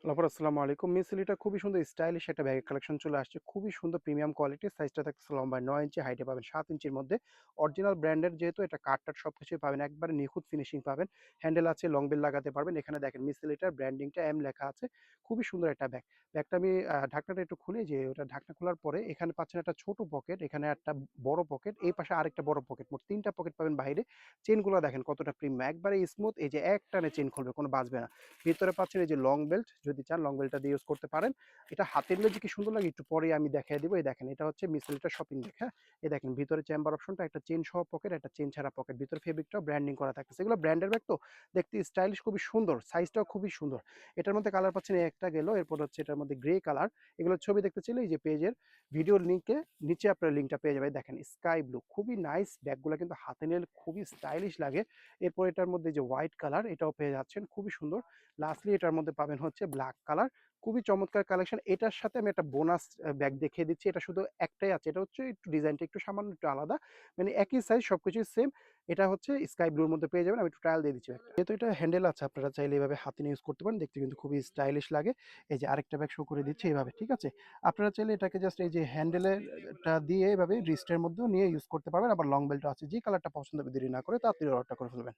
Lafarge আসসালামু আলাইকুম। মিসিলিটা খুবই সুন্দর স্টাইলিশ একটা ব্যাগের কালেকশন চলে আসছে। খুবই সুন্দর প্রিমিয়াম কোয়ালিটির। সাইজটা থাকতেছে লম্বায় ৯ ইঞ্চি, হাইটে পাবেন ৭ ইঞ্চির মধ্যে। অরিজিনাল ব্র্যান্ডের যেহেতু এটা কাঠ-টাঠ সবকিছুই পাবেন। একবারে নিখুঁত ফিনিশিং পাবেন। হ্যান্ডেল আছে, লং বেল লাগাতে পারবেন। এখানে দেখেন মিসিলিটার ব্র্যান্ডিংটা এম লেখা আছে। খুবই সুন্দর একটা ব্যাগ। ব্যাগটা আমি ঢাকনাটা একটু খুলি যে ওটা ঢাকনা খোলার পরে এখানে পাচ্ছেন একটা ছোট পকেট, এখানে একটা বড় পকেট, এই পাশে আরেকটা বড় পকেট। মোট ৩ টা পকেট পাবেন বাহিরে। চেইনগুলো দেখেন কতটা প্রিমিয়াম। একবারে স্মুথ, এই যে এক টানে চেইন খুলবে, কোনো বাজবে না। ভিতরে পাচ্ছেন এই যে লং বেল্ট, যদি চান লং বেল্টটা দিয়ে ইউজ করতে পারেন। এটা হাতে নিলে যে কি সুন্দর লাগে একটু পরে আমি দেখাই দিব। এই দেখেন এটা হচ্ছে মিসেলিটার শপিং ব্যাগ। হ্যাঁ, এই দেখেন ভিতরে চেম্বার অপশনটা, একটা চেন সহ পকেট, একটা চেন ছাড়া পকেট, ভিতরে ফেব্রিকটাও ব্র্যান্ডিং করা থাকতেছে। এগুলো ব্র্যান্ডের ব্যাগ তো, দেখতে স্টাইলিশ, খুবই সুন্দর, সাইজটাও খুবই সুন্দর। এটার মধ্যে কালার পাচ্ছেন, এই একটা গেল, এরপর হচ্ছে এটার মধ্যে গ্রে কালার। এগুলোর ছবি দেখতে চাইলে এই যে পেজের ভিডিওর লিঙ্কে নিচে আপনার লিঙ্কটা পেয়ে যাবেন। দেখেন স্কাই ব্লু, খুবই নাইস ব্যাগগুলো, কিন্তু হাতে নিলে খুবই স্টাইলিশ লাগে। এরপর এটার মধ্যে যে হোয়াইট কালার, এটাও পেয়ে যাচ্ছেন, খুবই সুন্দর। লাস্টলি এটার মধ্যে পাবেন হচ্ছে ব্ল্যাক কালার। খুবই চমৎকার কালেকশন। এটার সাথে আমি একটা বোনাস ব্যাগ দেখিয়ে দিচ্ছি। এটা শুধু একটাই আছে, এটা হচ্ছে একটু ডিজাইনটা একটু সামান্য একটু আলাদা, মানে একই সাইজ, সবকিছুই সেম। এটা হচ্ছে স্কাই ব্লুর মধ্যে পেয়ে যাবেন। আমি একটু ট্রায়াল দিয়ে দিচ্ছি ব্যাগটা। যেহেতু এটা হ্যান্ডেল আছে, আপনারা চাইলে এইভাবে হাতে নিয়ে ইউজ করতে পারেন, দেখতে কিন্তু খুবই স্টাইলিশ লাগে। এই যে আরেকটা ব্যাগ শো করে দিচ্ছি এইভাবে, ঠিক আছে? আপনারা চাইলে এটাকে জাস্ট এই যে হ্যান্ডেলটা দিয়ে এভাবে রিস্টের মধ্যেও নিয়ে ইউজ করতে পারবেন। আবার লং বেল্টও আছে, যে কালারটা পছন্দ হবে দেরি না করে তাড়াতাড়ি অর্ডারটা করে ফেলবেন।